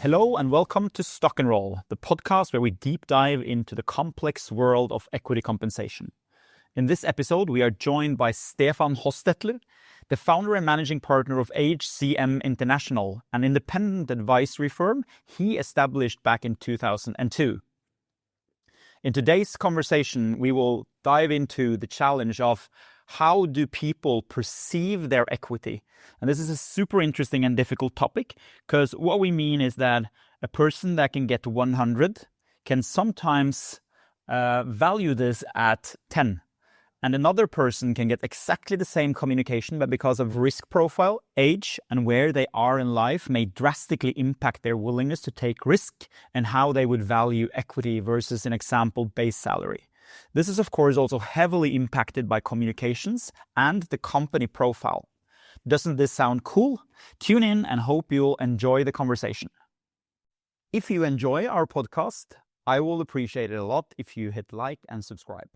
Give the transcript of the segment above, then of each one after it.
Hello and welcome to Stock and Roll, the podcast where we deep dive into the complex world of equity compensation. In this episode, we are joined by Stephan Hostettler, the founder and managing partner of HCM International, an independent advisory firm he established back in 2002. In today's conversation, we will dive into the challenge of how do people perceive their equity? And this is a super interesting and difficult topic because what we mean is that a person that can get 100 can sometimes value this at 10. And another person can get exactly the same communication, but because of risk profile, age, and where they are in life may drastically impact their willingness to take risk and how they would value equity versus an example base salary. This is, of course, also heavily impacted by communications and the company profile. Doesn't this sound cool? Tune in and hope you'll enjoy the conversation. If you enjoy our podcast, I will appreciate it a lot if you hit like and subscribe.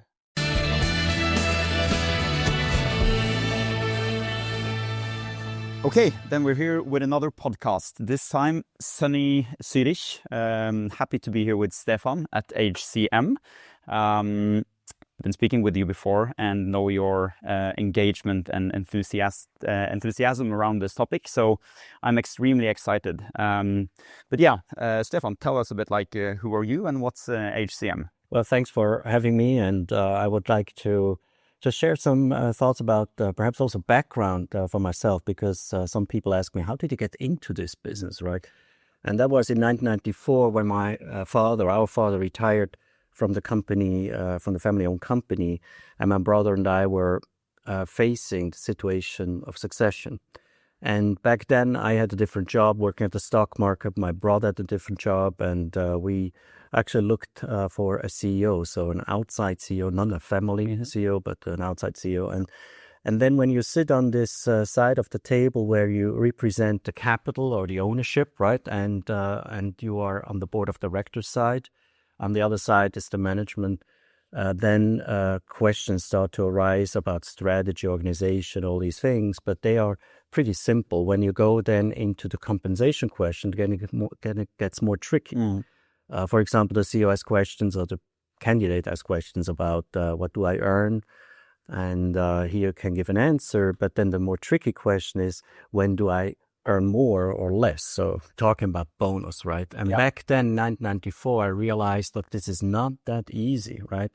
Okay, then we're here with another podcast. This time, sunny Zurich. Happy to be here with Stephan at HCM. I've been speaking with you before and know your engagement and enthusiasm around this topic. So I'm extremely excited. Stephan, tell us a bit who are you and what's HCM? Well, thanks for having me. And I would like to just share some thoughts about perhaps also background for myself, because some people ask me, how did you get into this business, right? And that was in 1994 when our father retired from the company, from the family-owned company, and my brother and I were facing the situation of succession. And back then, I had a different job working at the stock market. My brother had a different job, and we actually looked for a CEO, so an outside CEO, not a family CEO, but an outside CEO. And then when you sit on this side of the table where you represent the capital or the ownership, right, and you are on the board of directors side, on the other side is the management, then questions start to arise about strategy, organization, all these things, but they are pretty simple. When you go then into the compensation question, it gets more tricky. For example, the CEO asks questions, or the candidate asks questions about what do I earn? And he can give an answer, but then the more tricky question is, when do I earn more or less? So talking about bonus, right? And back then, 1994, I realized that this is not that easy, right?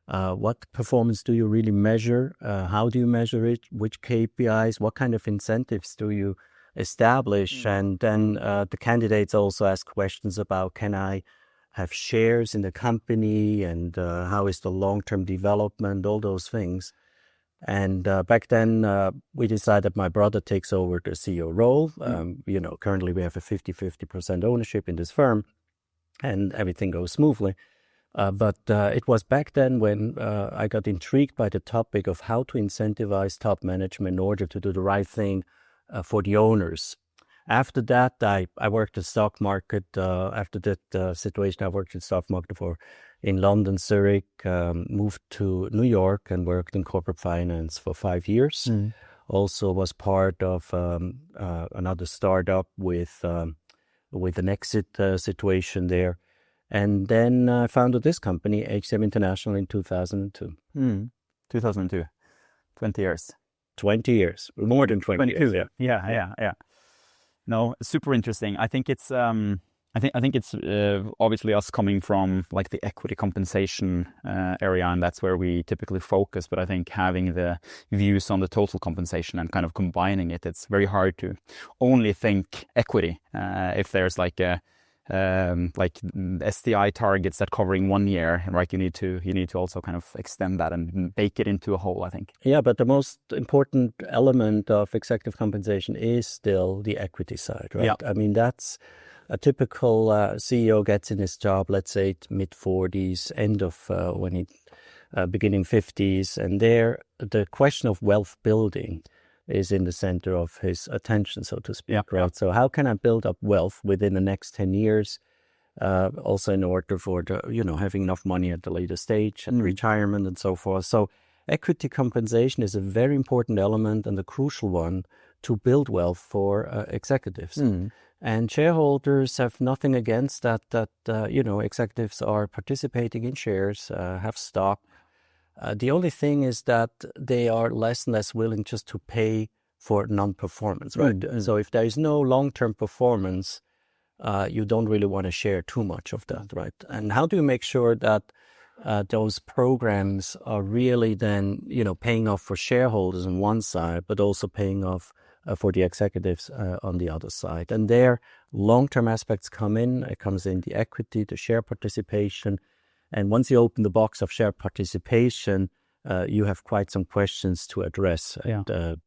What performance do you really measure? How do you measure it? Which KPIs? What kind of incentives do you establish? And then the candidates also ask questions about, can I have shares in the company? And how is the long-term development? All those things. And back then, we decided my brother takes over the CEO role. Currently we have a 50% ownership in this firm, and everything goes smoothly. But it was back then when I got intrigued by the topic of how to incentivize top management in order to do the right thing for the owners. After that, I worked the stock market. After that situation, I worked in stock market in London, Zurich, moved to New York and worked in corporate finance for 5 years. Also was part of another startup with an exit situation there. And then I founded this company, HCM International, in 2002. 2002, 20 years. 20 years, more than 20 years. Yeah. No, super interesting. I think it's obviously us coming from like the equity compensation area, and that's where we typically focus. But I think having the views on the total compensation and kind of combining it, it's very hard to only think equity if there's like STI targets that covering 1 year, right? You need to also kind of extend that and bake it into a whole, I think. Yeah, but the most important element of executive compensation is still the equity side, right? Yeah. I mean, that's a typical CEO gets in his job, let's say mid-40s, end of beginning 50s, and there the question of wealth building is in the center of his attention, so to speak, right? So how can I build up wealth within the next 10 years, also in order for having enough money at the later stage and retirement and so forth. So equity compensation is a very important element and a crucial one to build wealth for executives. And shareholders have nothing against that, executives are participating in shares, have stock. The only thing is that they are less and less willing just to pay for non-performance, right? So if there is no long-term performance, you don't really want to share too much of that, right? And how do you make sure that those programs are really then, paying off for shareholders on one side, but also paying off for the executives on the other side? And there, long-term aspects come in. It comes in the equity, the share participation. And once you open the box of share participation, you have quite some questions to address. And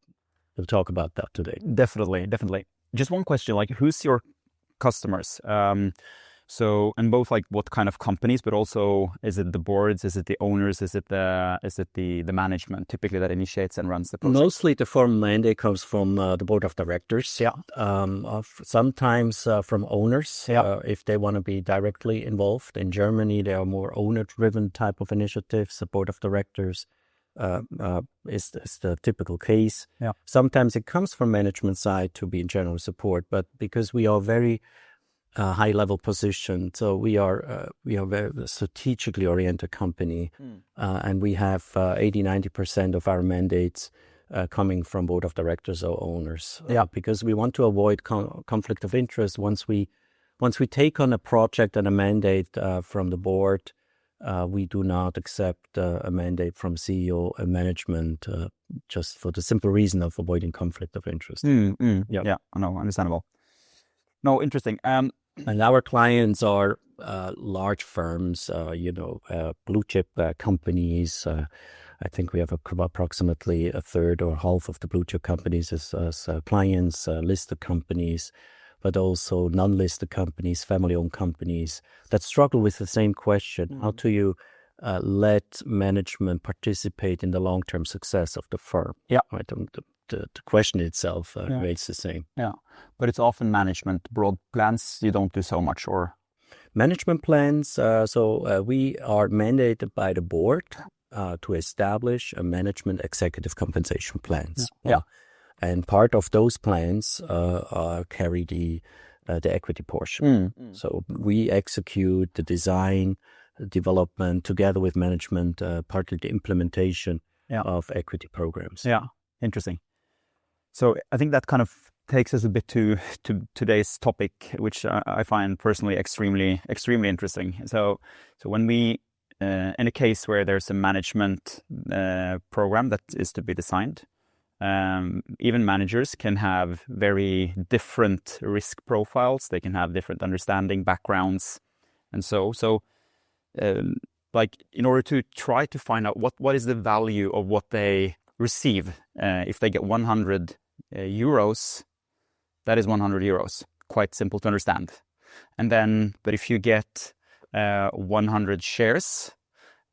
we'll talk about that today. Definitely. Just one question, like who's your customers? So, and both like what kind of companies, but also is it the boards, is it the owners, is it the management typically that initiates and runs the project? Mostly the formal mandate comes from the board of directors. Sometimes from owners, if they want to be directly involved. In Germany, there are more owner-driven type of initiatives. The board of directors is the typical case. Sometimes it comes from management side to be in general support, but because we are very high-level position, so we are very strategically oriented company, and we have 80-90% of our mandates coming from board of directors or owners. Because we want to avoid conflict of interest. Once we take on a project and a mandate from the board, we do not accept a mandate from CEO and management just for the simple reason of avoiding conflict of interest. Yeah, I know, understandable. No, interesting. And our clients are large firms, blue chip companies. I think we have approximately a third or half of the blue chip companies as clients, listed companies, but also non-listed companies, family-owned companies that struggle with the same question. How do you let management participate in the long-term success of the firm? Right? The question itself remains the same. But it's often management. Broad plans, you don't do so much, or? Management plans, so we are mandated by the board to establish a management executive compensation plans. And part of those plans carry the equity portion. So we execute the design, development, together with management, partly the implementation of equity programs. Interesting. So I think that kind of takes us a bit to today's topic, which I find personally extremely interesting. So when we in a case where there's a management program that is to be designed, even managers can have very different risk profiles. They can have different understanding backgrounds, and so like in order to try to find out what is the value of what they receive, if they get 100 euros, that is 100 euros. Quite simple to understand. And then, but if you get 100 shares,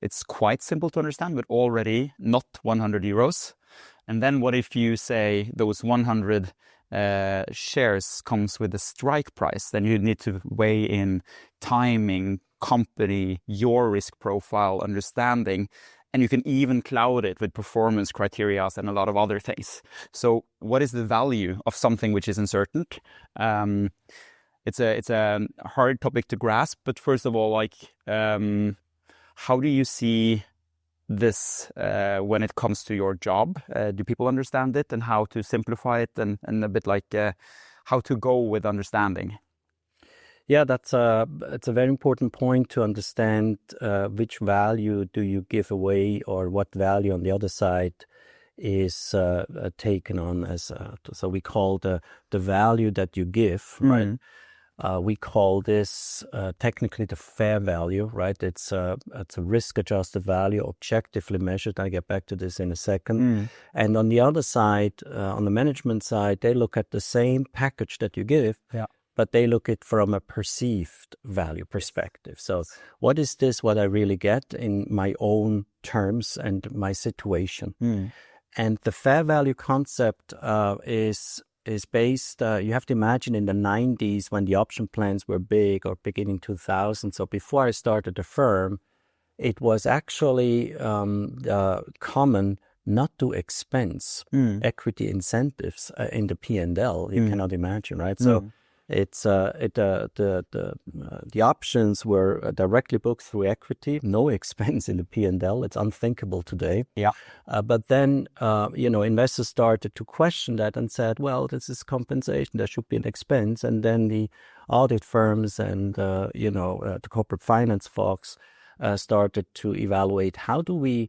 it's quite simple to understand, but already not 100 euros. And then what if you say those 100 shares comes with a strike price? Then you need to weigh in timing, company, your risk profile, understanding, and you can even cloud it with performance criteria and a lot of other things. So what is the value of something which is uncertain? It's a hard topic to grasp, but first of all, like, how do you see this when it comes to your job? Do people understand it, and how to simplify it, and a bit like how to go with understanding? Yeah, it's a very important point to understand which value do you give away, or what value on the other side is taken on as so we call the value that you give, right? We call this technically the fair value, right? It's a risk-adjusted value, objectively measured. I'll get back to this in a second. And on the other side, on the management side, they look at the same package that you give, but they look at it from a perceived value perspective. So what is this, what I really get in my own terms and my situation? And the fair value concept is based, you have to imagine in the 90s when the option plans were big, or beginning 2000. So before I started the firm, it was actually common not to expense equity incentives in the P&L. You cannot imagine, right? So it's the options were directly booked through equity, no expense in the P&L. It's unthinkable today. Yeah. But then investors started to question that and said, well, this is compensation. There should be an expense. And then the audit firms and the corporate finance folks started to evaluate how do we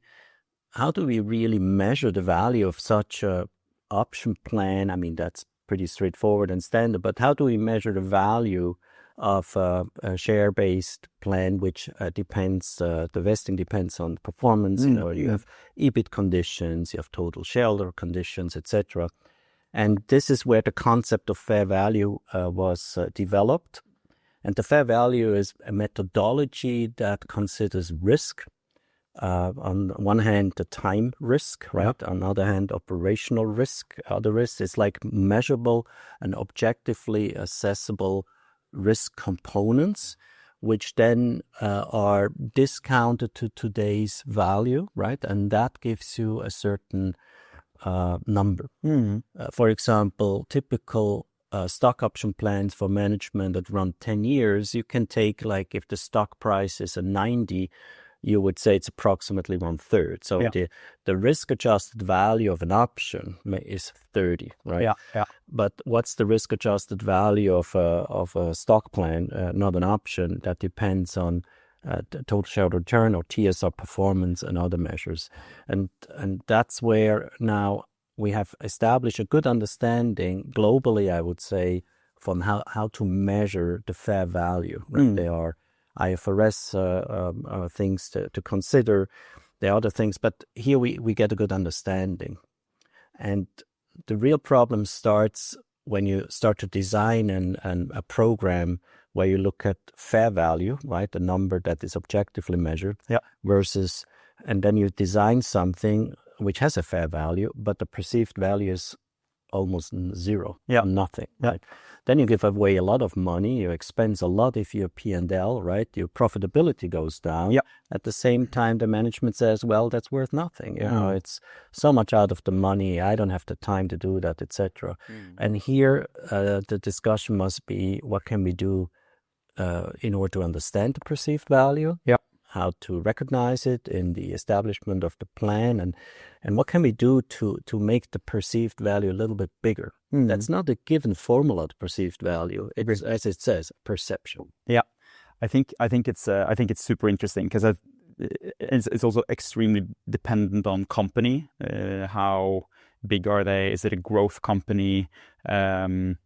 really measure the value of such a option plan? I mean, that's pretty straightforward and standard, but how do we measure the value of a share-based plan, which depends, the vesting depends on performance, you have EBIT conditions, you have total shareholder conditions, etc. And this is where the concept of fair value was developed. And the fair value is a methodology that considers risk. On one hand, the time risk, right? Yeah. On the other hand, operational risk. Other risk is like measurable and objectively accessible risk components, which then are discounted to today's value, right? And that gives you a certain number. For example, typical stock option plans for management that run 10 years, you can take, like, if the stock price is a 90, you would say it's approximately 1/3. So the risk-adjusted value of an option is 30, right? Yeah. But what's the risk-adjusted value of a stock plan, not an option? That depends on the total shareholder return or TSR performance and other measures. And that's where now we have established a good understanding globally, I would say, from how to measure the fair value. Right? They are IFRS things to consider. There are other things, but here we get a good understanding. And the real problem starts when you start to design a program where you look at fair value, right, the number that is objectively measured, versus, and then you design something which has a fair value, but the perceived value is almost zero, nothing, right? Then you give away a lot of money, you expense a lot if you're P&L, right? Your profitability goes down. At the same time, the management says, well, that's worth nothing. You know, it's so much out of the money. I don't have the time to do that, etc. And here, the discussion must be, what can we do in order to understand the perceived value? How to recognize it in the establishment of the plan, and what can we do to make the perceived value a little bit bigger? That's not a given formula, the perceived value. It's, as it says, perception. I think it's super interesting because it's also extremely dependent on company. How big are they? Is it a growth company? Kind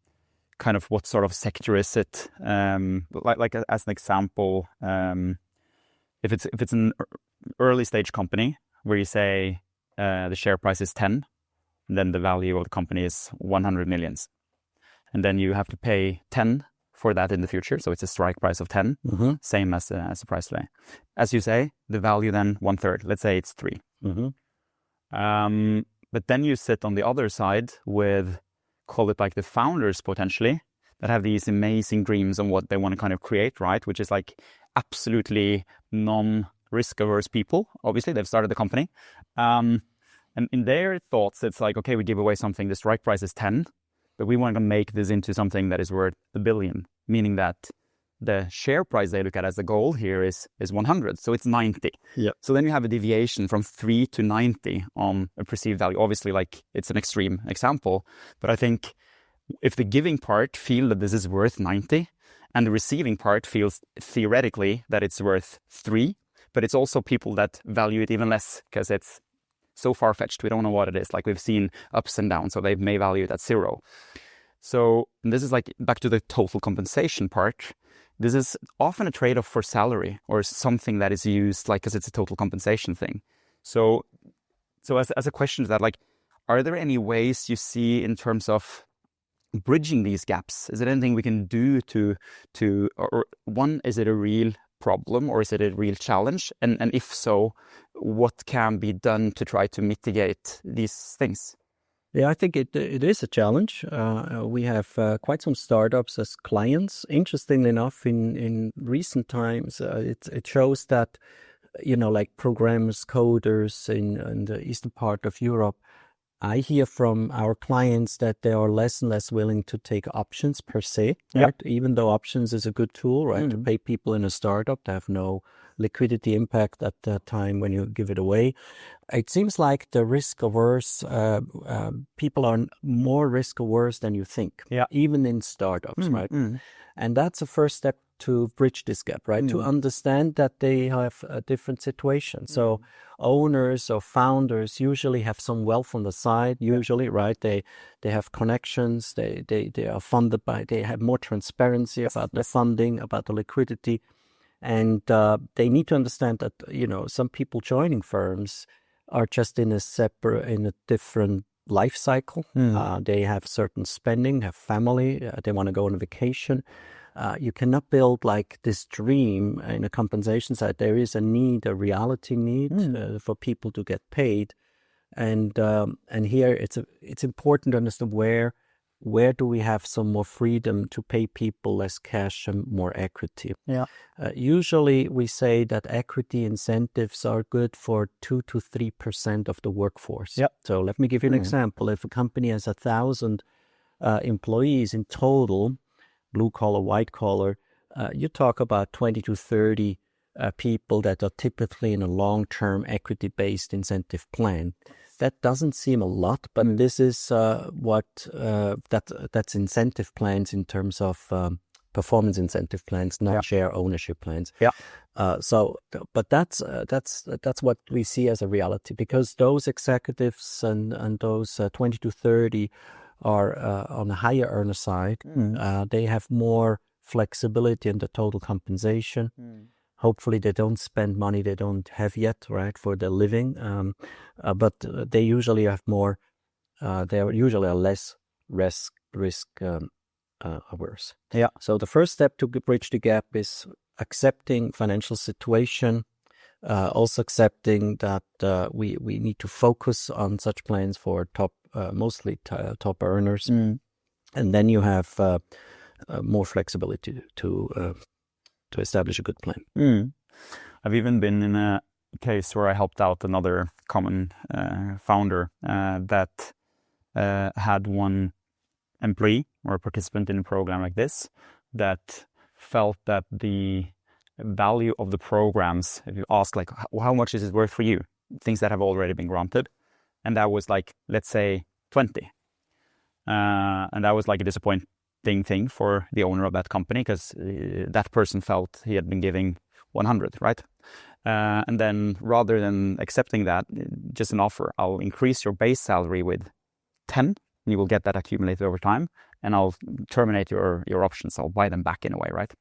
of what sort of sector is it? Like as an example. If it's an early stage company where you say the share price is 10, then the value of the company is 100 millions. And then you have to pay 10 for that in the future. So it's a strike price of 10, same as the price today. As you say, the value then 1/3. Let's say it's 3. But then you sit on the other side with, call it like the founders potentially, that have these amazing dreams on what they want to kind of create, right? Which is like absolutely non-risk averse people. Obviously, they've started the company. And in their thoughts, it's like, okay, we give away something, the strike price is 10, but we want to make this into something that is worth $1 billion, meaning that the share price they look at as the goal here is 100, so it's 90. So then you have a deviation from 3 to 90 on a perceived value. Obviously, like, it's an extreme example, but I think if the giving part feel that this is worth 90, and the receiving part feels theoretically that it's worth 3, but it's also people that value it even less because it's so far-fetched. We don't know what it is. Like, we've seen ups and downs, so they may value it at 0. So this is like back to the total compensation part. This is often a trade-off for salary or something that is used, like, because it's a total compensation thing. So as a question to that, like, are there any ways you see in terms of bridging these gaps? Is there anything we can do or one, is it a real problem or is it a real challenge? And if so, what can be done to try to mitigate these things? Yeah, I think it is a challenge. We have quite some startups as clients. Interestingly enough, in recent times, it shows that like programmers, coders in the eastern part of Europe, I hear from our clients that they are less and less willing to take options per se, right? Even though options is a good tool, right? To pay people in a startup to have no liquidity impact at that time when you give it away. It seems like the risk averse, people are more risk averse than you think, even in startups, right? And that's a first step to bridge this gap, right? To understand that they have a different situation. So owners or founders usually have some wealth on the side, usually, right? They have connections, they are funded by, they have more transparency about the funding, about the liquidity. And they need to understand that, some people joining firms are just in a different life cycle. They have certain spending, have family, they want to go on a vacation. You cannot build like this dream in a compensation side. There is a need, a reality need for people to get paid, and here it's important to understand where do we have some more freedom to pay people less cash and more equity. Usually we say that equity incentives are good for 2 to 3% of the workforce. So let me give you an example. If a company has 1,000 employees in total, blue collar, white collar, you talk about 20 to 30 people that are typically in a long-term equity-based incentive plan. That doesn't seem a lot, but this is that's incentive plans in terms of performance incentive plans, not share ownership plans. But that's what we see as a reality, because those executives and those 20 to 30 are on the higher earner side. They have more flexibility in the total compensation. Hopefully they don't spend money they don't have yet, right, for their living. But they usually have more, they are usually less risk averse. So the first step to bridge the gap is accepting financial situation, also accepting that we need to focus on such plans for mostly top earners. And then you have more flexibility to establish a good plan. I've even been in a case where I helped out another common founder that had one employee or a participant in a program like this that felt that the value of the programs, if you ask like, how much is it worth for you? Things that have already been granted. And that was like, let's say 20. And that was like a disappointing thing for the owner of that company, because that person felt he had been giving 100, right? And then rather than accepting that, just an offer, I'll increase your base salary with 10, and you will get that accumulated over time, and I'll terminate your options. I'll buy them back in a way, right?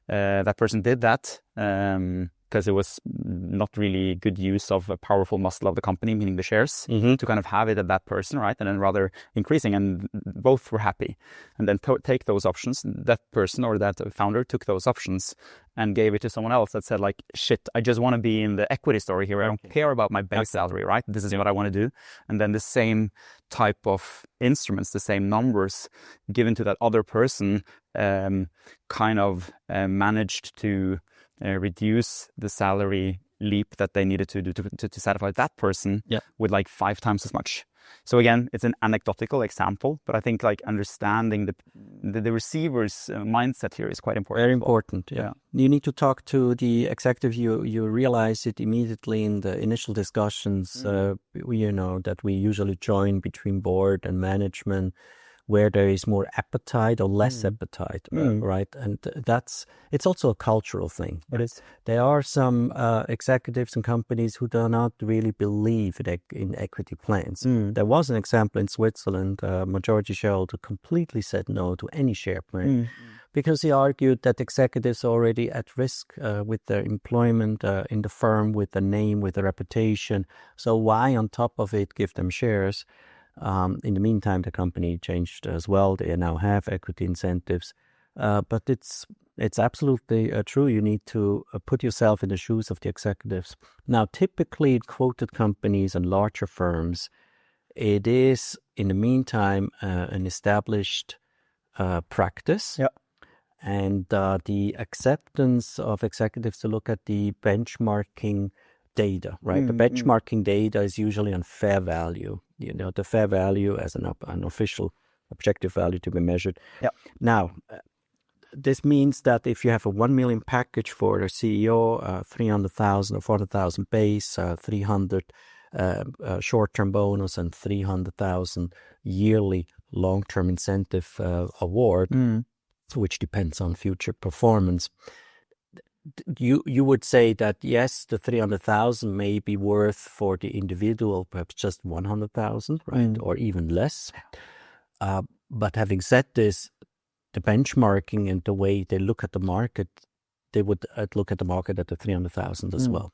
That person did that because it was not really good use of a powerful muscle of the company, meaning the shares, to kind of have it at that person, right? And then rather increasing, and both were happy. And then take those options. That person or that founder took those options and gave it to someone else that said like, shit, I just want to be in the equity story here. I don't care about my base salary, right? This is what I want to do. And then the same type of instruments, the same numbers given to that other person kind of managed to reduce the salary leap that they needed to do to satisfy that person with like 5 times as much. So again, it's an anecdotal example, but I think like understanding the receiver's mindset here is quite important. Very important. Yeah. You need to talk to the executive. You realize it immediately in the initial discussions. That we usually join between board and management, where there is more appetite or less appetite, right? And it's also a cultural thing. It is. There are some executives and companies who do not really believe in equity plans. There was an example in Switzerland, majority shareholder completely said no to any share plan because he argued that executives are already at risk with their employment in the firm, with the name, with the reputation. So why on top of it give them shares? In the meantime, the company changed as well. They now have equity incentives. But it's absolutely true. You need to put yourself in the shoes of the executives. Now, typically in quoted companies and larger firms, it is, in the meantime, an established practice. and the acceptance of executives to look at the benchmarking data, right? The benchmarking data is usually on fair value, the fair value as an official objective value to be measured. Yeah. Now, this means that if you have a 1 million package for a CEO, 300,000 or 400,000 base, 300 short-term bonus, and 300,000 yearly long-term incentive award, which depends on future performance. You would say that yes, the 300,000 may be worth for the individual perhaps just 100,000, right, or even less. But having said this, the benchmarking and the way they look at the market, they would look at the market at the 300,000 as well.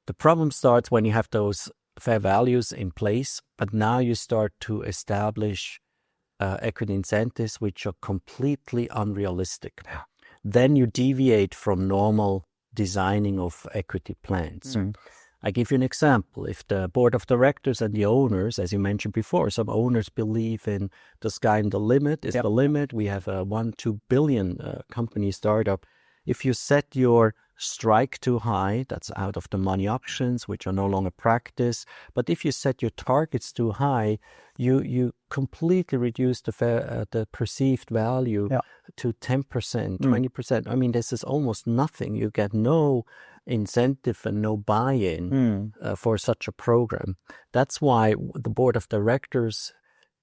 The problem starts when you have those fair values in place, but now you start to establish equity incentives which are completely unrealistic. Then you deviate from normal designing of equity plans. I give you an example. If the board of directors and the owners, as you mentioned before, some owners believe in the sky and the limit is the limit. We have a 1-2 billion company startup. If you set your strike too high, that's out of the money options, which are no longer practiced. But if you set your targets too high, you completely reduce the perceived value to 10%, 20%. I mean, this is almost nothing. You get no incentive and no buy-in for such a program. That's why the board of directors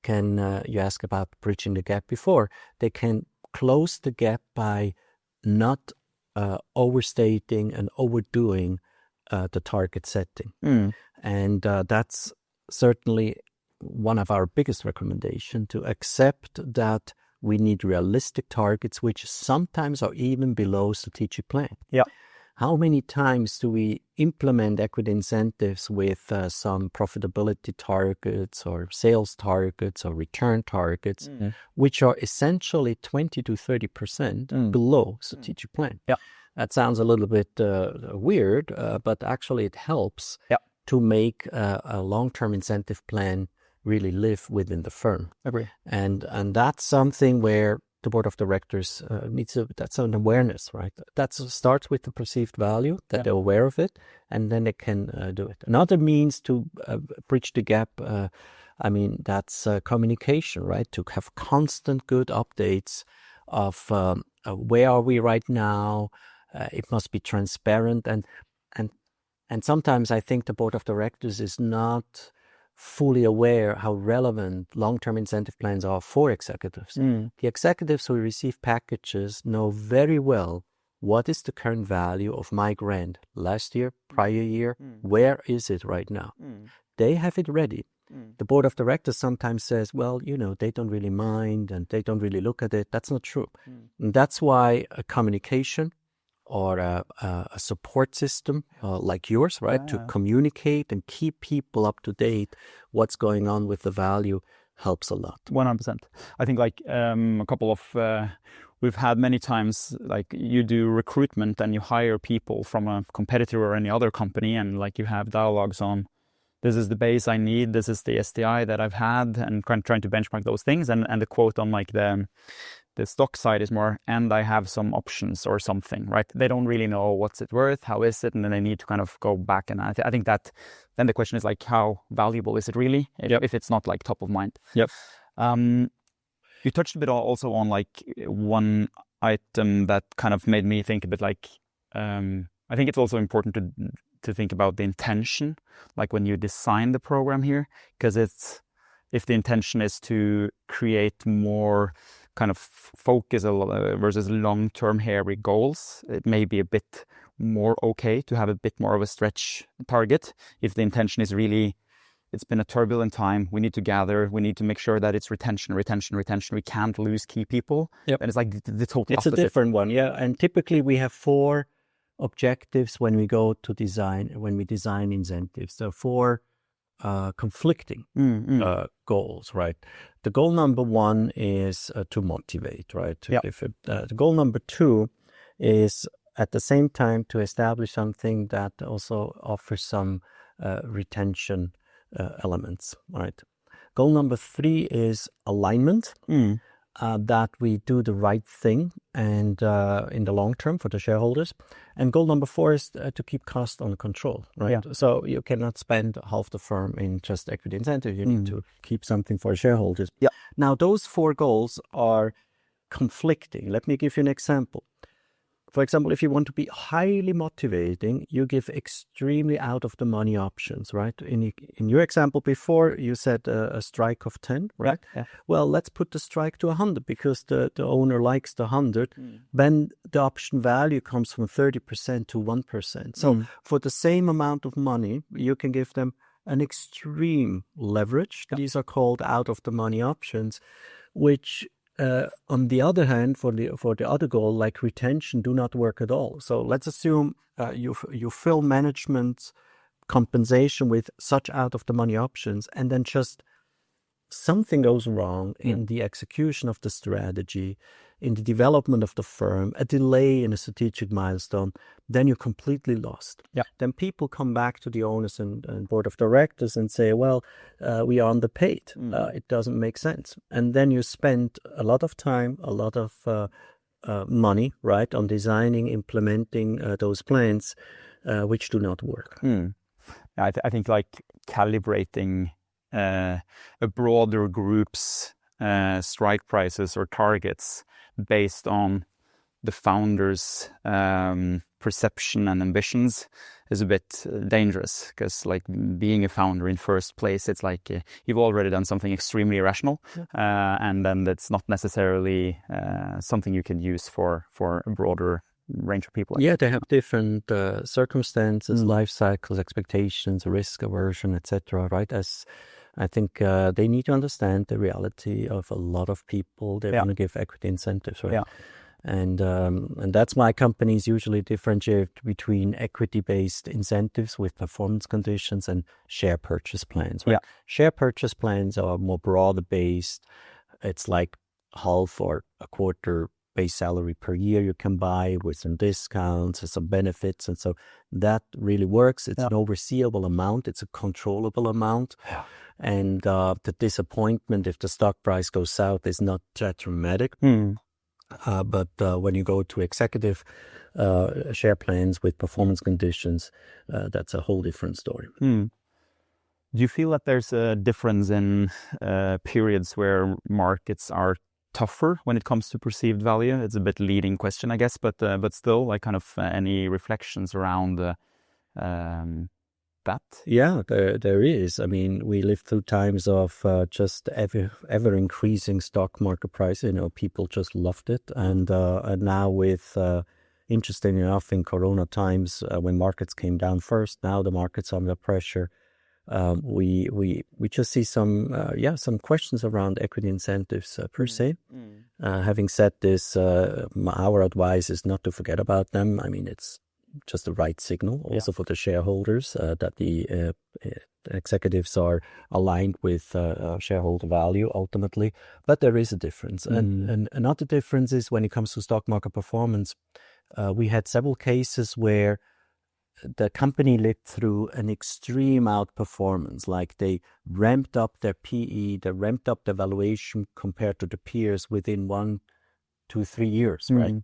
can, you asked about bridging the gap before, they can close the gap by not overstating and overdoing the target setting. And that's certainly one of our biggest recommendations, to accept that we need realistic targets, which sometimes are even below strategic plan. How many times do we implement equity incentives with some profitability targets or sales targets or return targets, which are essentially 20 to 30% below strategic plan? That sounds a little bit weird, but actually it helps to make a long-term incentive plan really live within the firm. Agree. And that's something where the board of directors needs to, that's an awareness, right? That starts with the perceived value, that they're aware of it, and then they can do it. Another means to bridge the gap, I mean, that's communication, right? To have constant good updates of where are we right now. It must be transparent. And sometimes I think the board of directors is not fully aware how relevant long-term incentive plans are for executives. The executives who receive packages know very well what is the current value of my grant last year, prior year, where is it right now? They have it ready. The board of directors sometimes says, well, they don't really mind and they don't really look at it. That's not true. And that's why a communication or a support system like yours, right, to communicate and keep people up to date what's going on with the value helps a lot. 100%. I think like a couple of, we've had many times, like you do recruitment and you hire people from a competitor or any other company, and like you have dialogues on, this is the base I need, this is the STI that I've had, and trying to benchmark those things. And the quote on like the stock side is more, and I have some options or something, right? They don't really know what's it worth, how is it, and then they need to kind of go back. And I think that then the question is like, how valuable is it really if it's not like top of mind? You touched a bit also on like one item that kind of made me think a bit like, I think it's also important to think about the intention, like when you design the program here, because if the intention is to create more kind of focus versus long-term hairy goals, it may be a bit more okay to have a bit more of a stretch target. If the intention is really, it's been a turbulent time, we need to gather, we need to make sure that it's retention, we can't lose key people. And it's like the total It's opposite. a different one, and typically we have 4 objectives when we go to design, when we design incentives. So 4 conflicting goals, right? The goal number 1 is to motivate, right? The goal number 2 is at the same time to establish something that also offers some retention elements, right? Goal number 3 is alignment. that we do the right thing and in the long term for the shareholders. And goal number 4 is to keep cost under control, right? Yeah. So you cannot spend half the firm in just equity incentive. You need to keep something for shareholders. Yeah. Now, those 4 goals are conflicting. Let me give you an example. For example, if you want to be highly motivating, you give extremely out-of-the-money options, right? In your example before, you said a strike of 10, right? Yeah. Well, let's put the strike to 100 because the owner likes the 100. Then the option value comes from 30% to 1%. So for the same amount of money, you can give them an extreme leverage. Yeah. These are called out-of-the-money options, which on the other hand, for the other goal, like retention, do not work at all. So let's assume you fill management compensation with such out-of-the-money options, and then just something goes wrong in the execution of the strategy, in the development of the firm, a delay in a strategic milestone, then you're completely lost. Yeah. Then people come back to the owners and board of directors and say, well, we are underpaid. It doesn't make sense. And then you spend a lot of time, a lot of money, right, on designing, implementing those plans, which do not work. I think like calibrating a broader group's strike prices or targets based on the founder's perception and ambitions is a bit dangerous, because like being a founder in first place, it's like you've already done something extremely irrational, and then that's not necessarily something you can use for a broader range of people. Yeah, they have different circumstances, life cycles, expectations, risk aversion, etc. Right? As I think they need to understand the reality of a lot of people. They want to give equity incentives, right? Yeah. And that's why companies usually differentiate between equity-based incentives with performance conditions and share purchase plans. Right? Yeah. Share purchase plans are more broader-based. It's like half or a quarter base salary per year you can buy with some discounts and some benefits, and so that really works. It's an overseeable amount. It's a controllable amount. Yeah. And the disappointment if the stock price goes south is not that dramatic. But when you go to executive share plans with performance conditions, that's a whole different story. Do you feel that there's a difference in periods where markets are tougher when it comes to perceived value? It's a bit leading question, I guess, but still, like kind of any reflections around that? Yeah, there is. I mean, we lived through times of just ever increasing stock market price. You know, people just loved it, and now with interesting enough, in Corona times, when markets came down first, now the market's under pressure. We just see some questions around equity incentives per se. Having said this, our advice is not to forget about them. I mean, it's just the right signal also for the shareholders that the executives are aligned with shareholder value ultimately. But there is a difference. And another difference is when it comes to stock market performance. We had several cases where the company lived through an extreme outperformance, like they ramped up their PE, they ramped up their valuation compared to the peers within 1, 2, 3 years, right?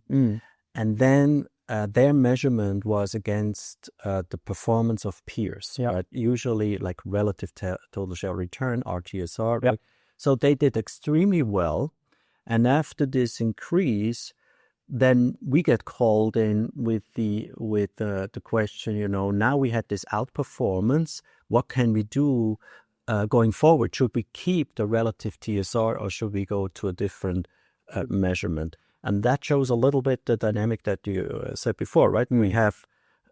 And then their measurement was against the performance of peers, right? Usually like relative total share return, RTSR. Right? So they did extremely well. And after this increase, then we get called in with the question, you know, now we had this outperformance. What can we do going forward? Should we keep the relative TSR or should we go to a different measurement? And that shows a little bit the dynamic that you said before, right? We have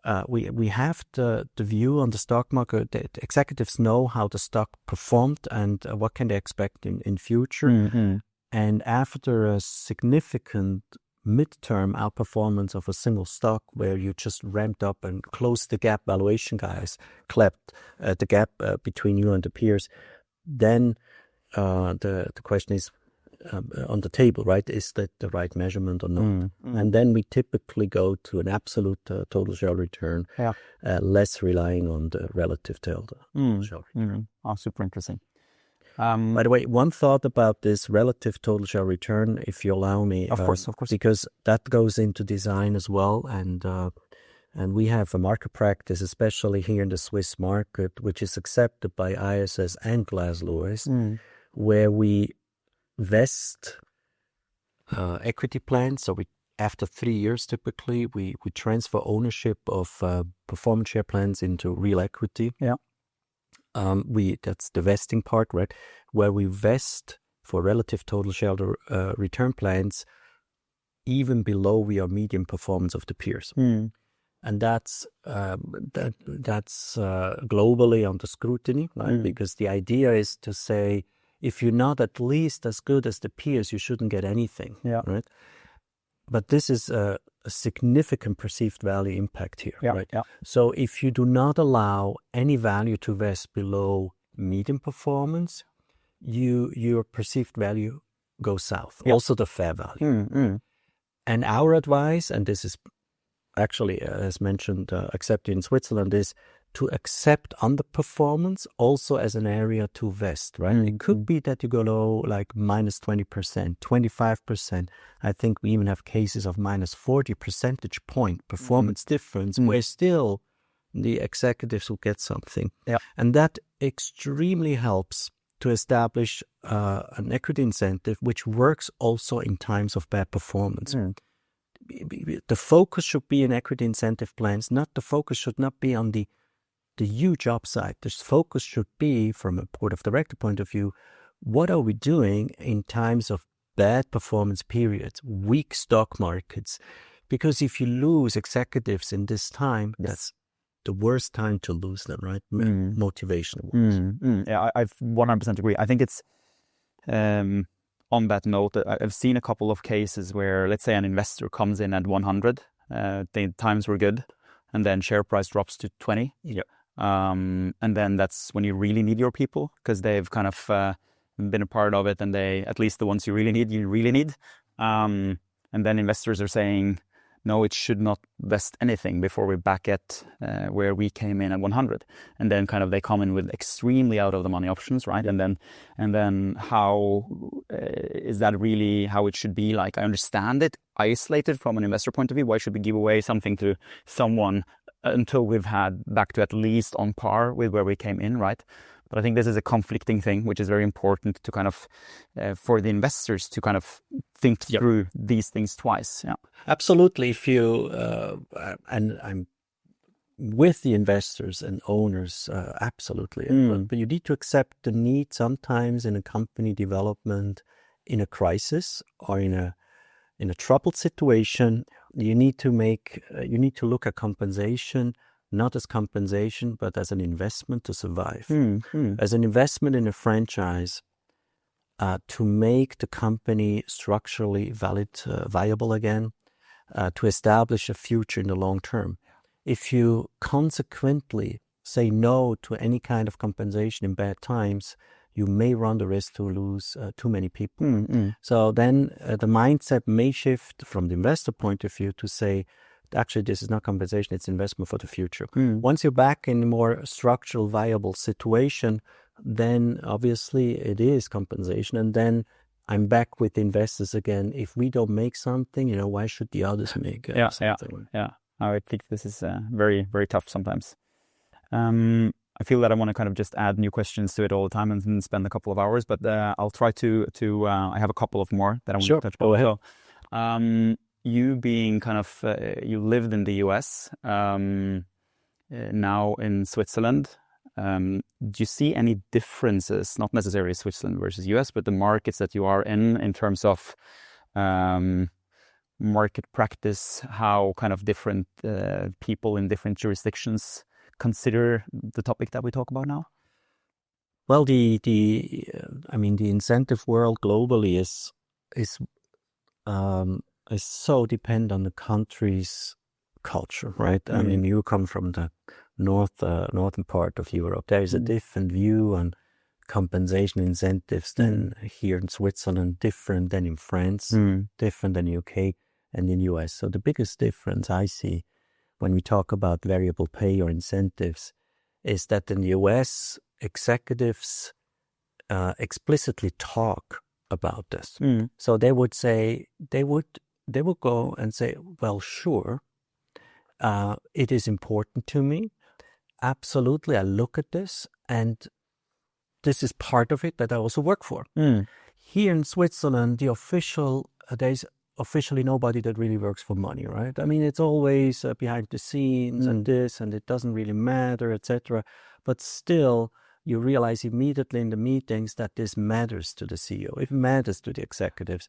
the view on the stock market. The executives know how the stock performed and what can they expect in future. And after a significant midterm outperformance of a single stock where you just ramped up and closed the gap, valuation guys clapped the gap between you and the peers, then the question is on the table, right? Is that the right measurement or not? And then we typically go to an absolute total share return, less relying on the relative total share return. Oh, super interesting. By the way, one thought about this relative total share return, if you allow me. Of course. Because that goes into design as well. And we have a market practice, especially here in the Swiss market, which is accepted by ISS and Glass Lewis, where we vest equity plans. So after 3 years, typically, we transfer ownership of performance share plans into real equity. Yeah. That's the vesting part, right? Where we vest for relative total shareholder return plans even below our median performance of the peers. And that's globally under scrutiny, right? Because the idea is to say, if you're not at least as good as the peers, you shouldn't get anything, right? But this is a significant perceived value impact here, right? Yeah. So if you do not allow any value to vest below median performance, your perceived value goes south, also the fair value. And our advice, and this is actually, as mentioned, accepted in Switzerland, is to accept underperformance also as an area to vest, right? It could be that you go low, like minus 20%, 25%. I think we even have cases of minus 40 percentage point performance difference, where still the executives will get something. Yeah. And that extremely helps to establish an equity incentive, which works also in times of bad performance. The focus should be in equity incentive plans. The focus should not be on the huge upside. The focus should be, from a board of director point of view, what are we doing in times of bad performance periods, weak stock markets? Because if you lose executives in this time, that's the worst time to lose them, right? Motivation-wise. Yeah, I 100% agree. I think it's on that note, I've seen a couple of cases where, let's say, an investor comes in at 100, the times were good, and then share price drops to 20. Yeah. And then that's when you really need your people, because they've kind of been a part of it, and they, at least the ones you really need. And then investors are saying, no, it should not vest anything before we're back at where we came in at 100. And then kind of they come in with extremely out of the money options, right? And then how is that really how it should be? Like, I understand it isolated from an investor point of view. Why should we give away something to someone until we've had back to at least on par with where we came in, right? But I think this is a conflicting thing, which is very important to kind of, for the investors to kind of think through these things twice. Yeah, absolutely. If you, and I'm with the investors and owners, absolutely. But you need to accept the need sometimes in a company development, in a crisis or in a troubled situation. You need to look at compensation, not as compensation, but as an investment to survive. As an investment in a franchise to make the company structurally viable again, to establish a future in the long term. If you consequently say no to any kind of compensation in bad times, you may run the risk to lose too many people. So then the mindset may shift from the investor point of view to say, actually, this is not compensation, it's investment for the future. Once you're back in a more structural, viable situation, then obviously it is compensation. And then I'm back with investors again. If we don't make something, why should the others make something? Yeah. I think this is very, very tough sometimes. I feel that I want to kind of just add new questions to it all the time and spend a couple of hours, but I'll try to I have a couple of more that I want to touch on. Go ahead. You being kind of, you lived in the US, now in Switzerland. Do you see any differences, not necessarily Switzerland versus US, but the markets that you are in terms of market practice, how kind of different people in different jurisdictions consider the topic that we talk about now? Well, the incentive world globally is so dependent on the country's culture, right? I mean, you come from the northern part of Europe. There is a different view on compensation incentives than here in Switzerland, different than in France, different than UK and in US. So the biggest difference I see when we talk about variable pay or incentives is that in the US, executives explicitly talk about this. So they would say, they would go and say, well, sure, it is important to me. Absolutely, I look at this, and this is part of it that I also work for. Here in Switzerland, there's officially nobody that really works for money, right? I mean, it's always behind the scenes and this, and it doesn't really matter, etc. But still, you realize immediately in the meetings that this matters to the CEO. It matters to the executives.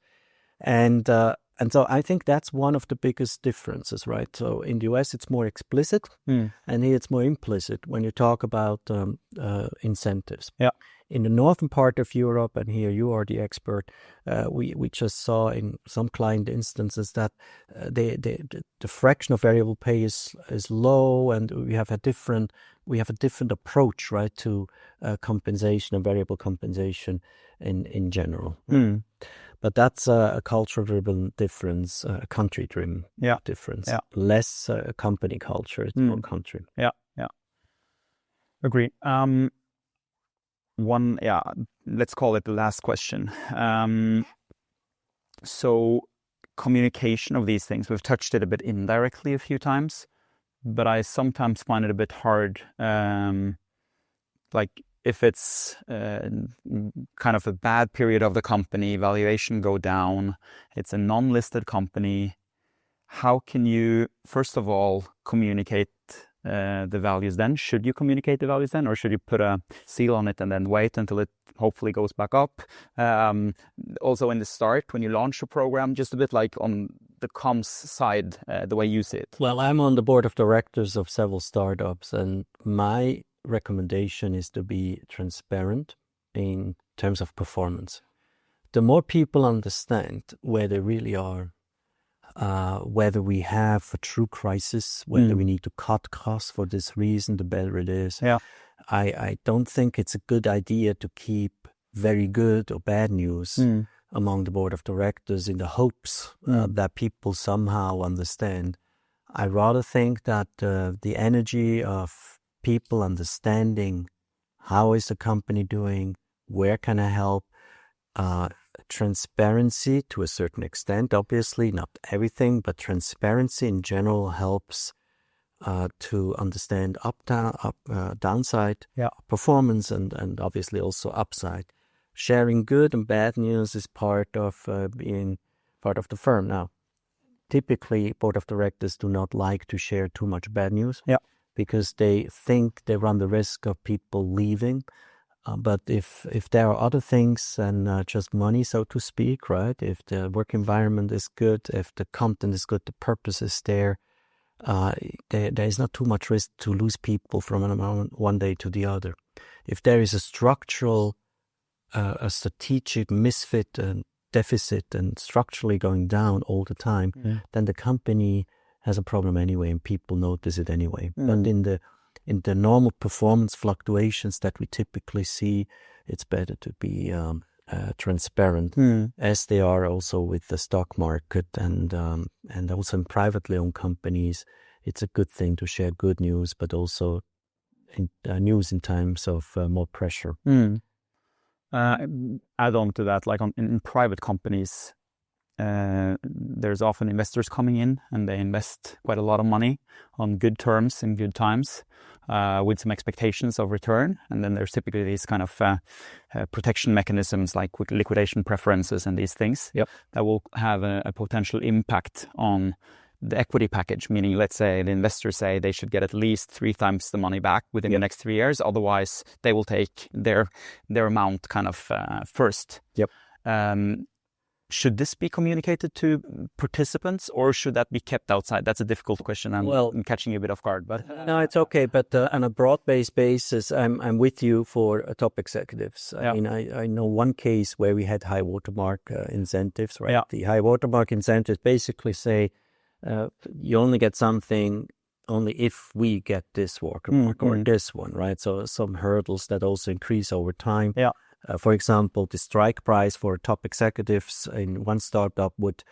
And so I think that's one of the biggest differences, right? So in the US, it's more explicit, and here it's more implicit when you talk about incentives. Yeah. In the northern part of Europe, and here you are the expert, we just saw in some client instances that the fraction of variable pay is low, and we have a different approach, right, to compensation and variable compensation in general. But that's a culture-driven difference, a country-driven difference. Yeah. Less company culture, it's more country. Yeah. Agree. Let's call it the last question. So communication of these things, we've touched it a bit indirectly a few times, but I sometimes find it a bit hard. Like if it's kind of a bad period of the company, valuation go down, it's a non-listed company, how can you, first of all, communicate the values then? Should you communicate the values then, or should you put a seal on it and then wait until it hopefully goes back up? Also in the start, when you launch a program, just a bit like on the comms side, the way you see it. Well, I'm on the board of directors of several startups, and my recommendation is to be transparent in terms of performance. The more people understand where they really are, whether we have a true crisis, whether we need to cut costs for this reason, the better it is. Yeah. I don't think it's a good idea to keep very good or bad news among the board of directors in the hopes that people somehow understand. I rather think that the energy of people understanding how is the company doing, where can I help, transparency to a certain extent, obviously not everything, but transparency in general helps to understand downside performance and obviously also upside. Sharing good and bad news is part of being part of the firm. Now, typically board of directors do not like to share too much bad news because they think they run the risk of people leaving. But if there are other things than just money, so to speak, right? If the work environment is good, if the content is good, the purpose is there is not too much risk to lose people from one day to the other. If there is a structural, a strategic misfit and deficit and structurally going down all the time, then the company has a problem anyway, and people notice it anyway. But in the normal performance fluctuations that we typically see, it's better to be transparent, as they are also with the stock market and also in privately owned companies. It's a good thing to share good news, but also news in times of more pressure. Add on to that, like in private companies, there's often investors coming in and they invest quite a lot of money on good terms in good times with some expectations of return. And then there's typically these kind of protection mechanisms like liquidation preferences and these things that will have a potential impact on the equity package, meaning let's say the investors say they should get at least 3 times the money back within the next 3 years. Otherwise, they will take their amount kind of first. Should this be communicated to participants, or should that be kept outside? That's a difficult question. I'm catching you a bit off guard, but no, it's okay. But on a broad-based basis, I'm with you for top executives. I mean, I know one case where we had high watermark incentives. Right, the high watermark incentives basically say you only get something only if we get this watermark or this one. Right, so some hurdles that also increase over time. For example, the strike price for top executives in one startup would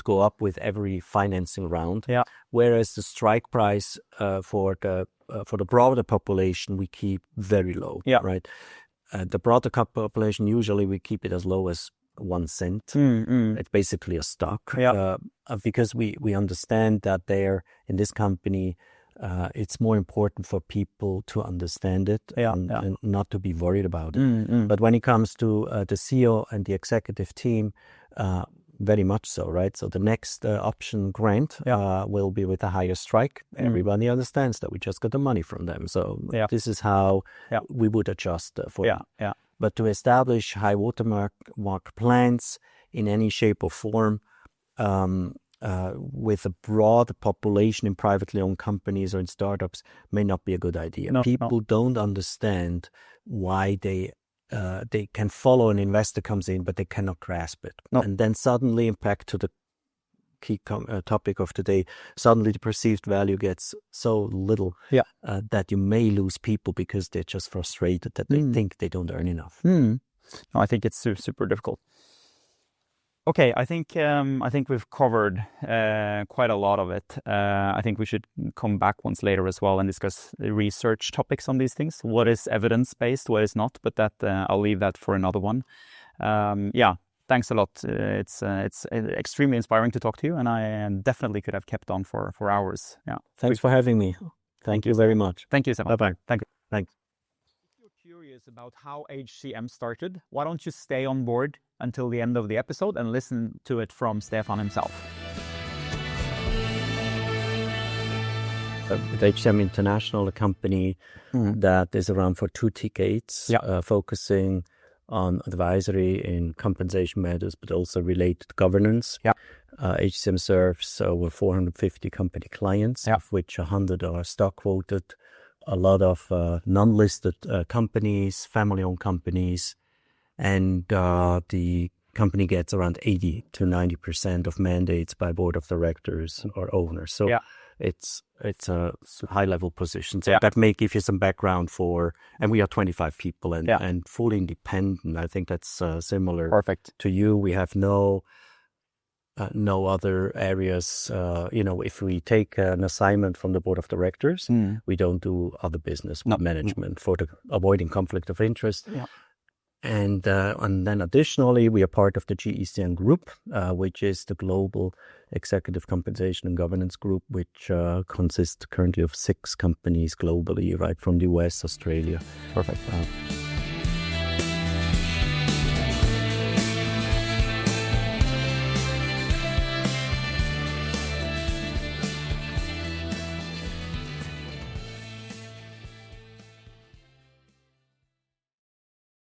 go up with every financing round, whereas the strike price for the broader population we keep very low. Right, the broader population, usually we keep it as low as 1 cent. It's basically a stock. Because we understand that there in this company, it's more important for people to understand it and not to be worried about it. But when it comes to the CEO and the executive team, very much so, right? So the next option grant will be with a higher strike. Everybody understands that we just got the money from them. So this is how we would adjust for them. But to establish high watermark plans in any shape or form, with a broad population in privately owned companies or in startups may not be a good idea. People don't understand why they can follow an investor comes in, but they cannot grasp it. And then suddenly, back to the key topic of today, suddenly the perceived value gets so little that you may lose people because they're just frustrated that they think they don't earn enough. No, I think it's super difficult. Okay, I think we've covered quite a lot of it. I think we should come back once later as well and discuss research topics on these things. What is evidence-based, what is not, but that I'll leave that for another one. Thanks a lot. It's extremely inspiring to talk to you, and I definitely could have kept on for hours. Thanks for having me. Thank you very much. Thank you, Stephan. Bye-bye. Thank you. Thanks. If you're curious about how HCM started, why don't you stay on board until the end of the episode and listen to it from Stephan himself. With HCM International, a company that is around for 2 decades, focusing on advisory in compensation matters, but also related governance. HCM serves over 450 company clients, of which 100 are stock quoted, a lot of non-listed companies, family-owned companies, and the company gets around 80 to 90% of mandates by board of directors or owners. So it's a high-level position. So that may give you some background and we are 25 people and fully independent. I think that's similar to you. We have no other areas. If we take an assignment from the board of directors, we don't do other business management for avoiding conflict of interest. And then additionally, we are part of the GECN group, which is the global executive compensation and governance group, which consists currently of 6 companies globally, right from the US, Australia. Perfect.